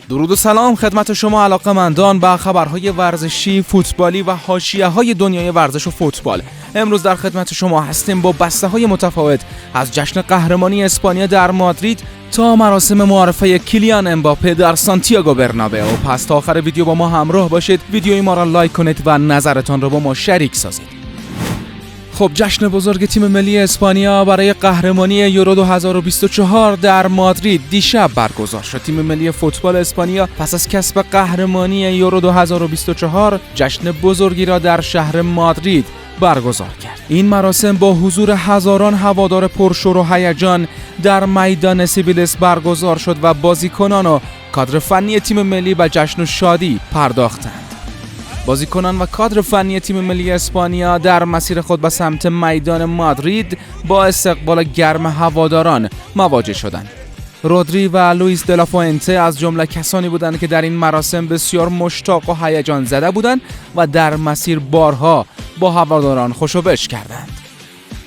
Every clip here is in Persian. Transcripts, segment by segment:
درود و سلام خدمت شما علاقه‌مندان به خبرهای ورزشی، فوتبالی و حاشیه‌های دنیای ورزش و فوتبال. امروز در خدمت شما هستیم با بسته‌های متفاوت از جشن قهرمانی اسپانیا در مادرید تا مراسم معرفه کیلیان امباپه در سانتیاگو برنابئو. پس تا آخر ویدیو با ما همراه باشید، ویدیوی ما را لایک کنید و نظرتان را با ما شریک سازید. خب جشن بزرگ تیم ملی اسپانیا برای قهرمانی یورو 2024 در مادرید دیشب برگزار شد. تیم ملی فوتبال اسپانیا پس از کسب قهرمانی یورو 2024 جشن بزرگی را در شهر مادرید برگزار کرد. این مراسم با حضور هزاران هوادار پرشور و هیجان در میدان سیبیلس برگزار شد و بازیکنان و کادر فنی تیم ملی به جشن و شادی پرداختند. بازیکنان و کادر فنی تیم ملی اسپانیا در مسیر خود به سمت میدان مادرید با استقبال گرم هواداران مواجه شدند. رودری و لوئیس دلافوئنته از جمله کسانی بودند که در این مراسم بسیار مشتاق و هیجان زده بودند و در مسیر بارها با هواداران خوشوبش کردند.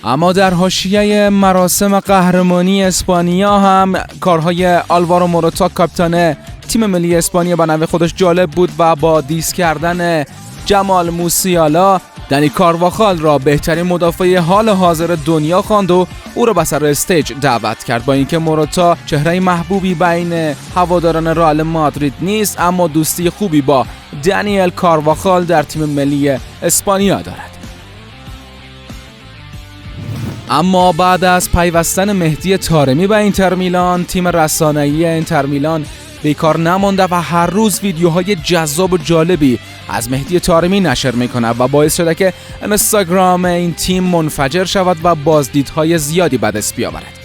اما در حاشیه مراسم قهرمانی اسپانیا هم کارهای آلوارو موراتا کاپیتان تیم ملی اسپانیا به نوع خودش جالب بود و با دیس کردن جمال موسیالا دنی کارواخال را بهترین مدافع حال حاضر دنیا خواند و او را به سر استیج دعوت کرد. با اینکه موراتا چهره محبوبی بین هواداران رئال مادرید نیست، اما دوستی خوبی با دنیل کارواخال در تیم ملی اسپانیا دارد. اما بعد از پیوستن مهدی طارمی به اینتر میلان، تیم رسانه‌ای اینتر میلان بیکار نمانده و هر روز ویدیوهای جذاب و جالبی از مهدی طارمی نشر میکنه و باعث شده که اینستاگرام این تیم منفجر شود و بازدیدهای زیادی به دست بیاورد.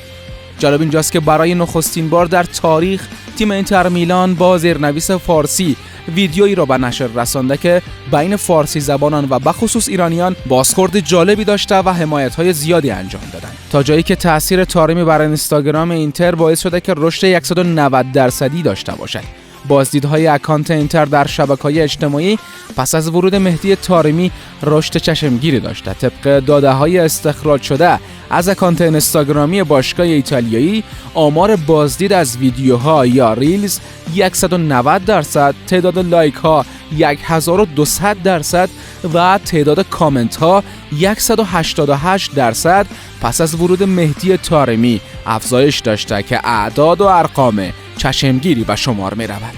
جالب اینجاست که برای نخستین بار در تاریخ تیم اینتر میلان با زیرنویس فارسی ویدیویی را به نشر رسانده که بین فارسی زبانان و بخصوص ایرانیان بازخورد جالبی داشته و حمایت‌های زیادی انجام دادند، تا جایی که تأثیر طارمی بر اینستاگرام اینتر باعث شده که رشد 190% داشته باشد. بازدیدهای اکانت اینتر در شبکه‌های اجتماعی پس از ورود مهدی طارمی رشد چشمگیری داشته. طبق داده‌های استخراج شده از اکانت اینستاگرامی باشگاه ایتالیایی، آمار بازدید از ویدیوها یا ریلز 190%، تعداد لایک ها 1200% و تعداد کامنت ها 188% پس از ورود مهدی طارمی افزایش داشته که اعداد و ارقام چشمگیری به شمار می رود.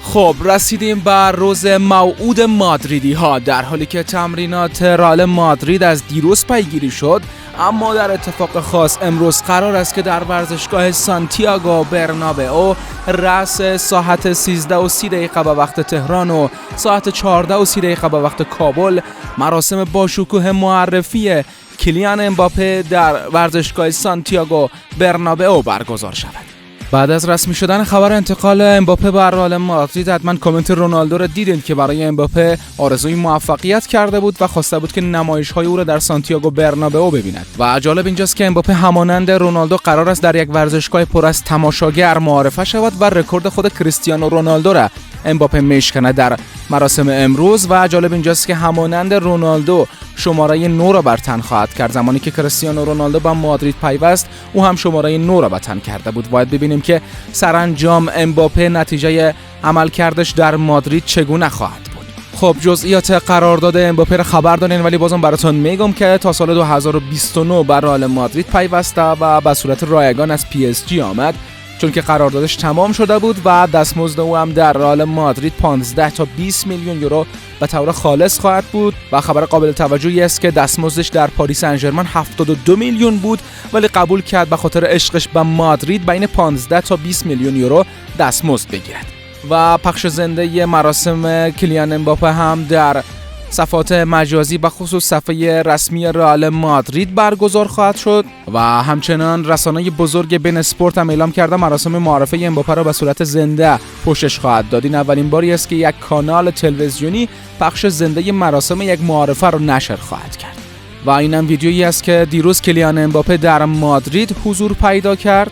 خب رسیدیم به روز موعود مادریدی ها. در حالی که تمرینات رئال مادرید از دیروز پیگیری شد، اما در اتفاق خاص امروز قرار است که در ورزشگاه سانتیاگو برنابئو رأس ساعت 13:30 به وقت تهران و ساعت 14:30 به وقت کابل مراسم باشکوه معرفی کیلیان امباپه در ورزشگاه سانتیاگو برنابئو برگزار شود. بعد از رسمی شدن خبر انتقال امباپه به رئال مادرید، حتما کامنت رونالدو را دیدید که برای امباپه آرزوی موفقیت کرده بود و خواسته بود که نمایش‌های او را در سانتیاگو برنابئو ببیند. و جالب اینجاست که امباپه همانند رونالدو قرار است در یک ورزشگاه پر از تماشاگر معرفی شود و رکورد خود کریستیانو رونالدو را امباپه میشکنه در مراسم امروز. و جالب اینجاست که همانند رونالدو شماره 9 را بر تن خواهد کرد. زمانی که کریستیانو رونالدو به مادرید پیوست، او هم شماره 9 را به تن کرده بود. باید ببینیم که سرانجام امباپه نتیجه عملکردش در مادرید چگونه خواهد بود. خب جزئیات قرارداد امباپه را خبر دارین، ولی بازم براتون میگم که تا سال 2029 به رئال مادرید پیوسته و به صورت رایگان از PSG آمد، چون که قراردادش تمام شده بود و دستمزد او هم در رئال مادرید 15 تا 20 میلیون یورو به طور خالص خواهد بود. و خبر قابل توجهی است که دستمزدش در پاریس سن ژرمن 72 میلیون بود، ولی قبول کرد به خاطر عشقش به مادرید بین 15 تا 20 میلیون یورو دستمزد بگیرد. و پخش زنده مراسم کیلیان امباپه هم در صفحات مجازی به خصوص صفحه رسمی رئال مادرید برگزار خواهد شد. و همچنان رسانه‌ی بزرگ بین اسپورت هم اعلام کرده مراسم معرفه امباپه را به صورت زنده پوشش خواهد داد. این اولین باری است که یک کانال تلویزیونی پخش زنده مراسم یک معرفه را نشر خواهد کرد. و اینم ویدیویی است که دیروز کیلیان امباپه در مادرید حضور پیدا کرد.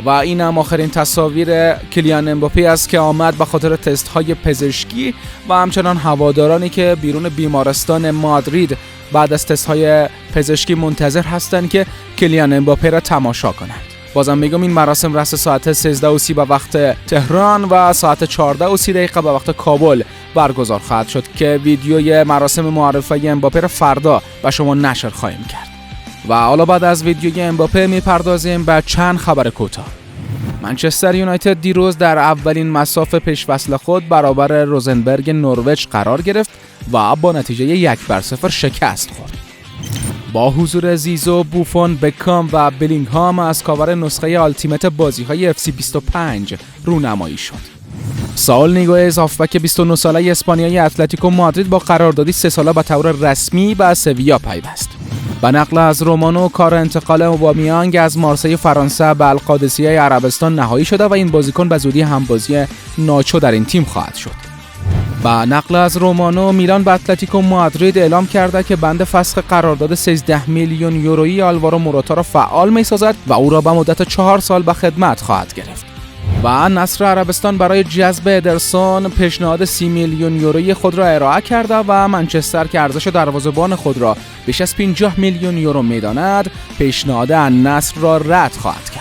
و این هم آخرین تصاویر کیلیان امباپه است که آمد به خاطر تست های پزشکی و همچنان هوادارانی که بیرون بیمارستان مادرید بعد از تست های پزشکی منتظر هستند که کیلیان امباپه را تماشا کنند. بازم میگم این مراسم راست ساعت 13:30 به وقت تهران و ساعت 14:30 به وقت کابل برگزار خواهد شد که ویدیوی مراسم معرفی امباپه را فردا به شما نشر خواهیم کرد. و حالا بعد از ویدیوی امباپه میپردازیم به چند خبر کوتاه. منچستر یونایتد دیروز در اولین مساف پیش‌فصل خود برابر روزنبرگ نروژ قرار گرفت و با نتیجه 1-0 شکست خورد. با حضور زیزو، بوفون، بکام و بلینگهام از کاور نسخه آلتیمت بازی‌های FC 25 رونمایی شد. ساول نیگوئز هافبک 29 ساله اسپانیایی اتلتیکو مادرید با قراردادی 3 ساله به طور رسمی به سویا پیوست. به نقل از رومانو کار انتقال اوبامیانگ از مارسی فرانسه به القادسیه عربستان نهایی شده و این بازیکن به زودی همبازی ناچو در این تیم خواهد شد. به نقل از رومانو میلان به اتلتیکو مادرید اعلام کرده که بند فسخ قرارداد 13 میلیون یورویی آلوارو موراتا را فعال می‌سازد و او را به مدت 4 سال به خدمت خواهد گرفت. و نصر عربستان برای جذب ادرسون پیشنهاد 30 میلیون یورویی خود را ارائه کرده و منچستر که ارزش دروازه‌بان خود را بیش از 50 میلیون یورو می‌داند پیشنهاد النصر را رد خواهد کرد.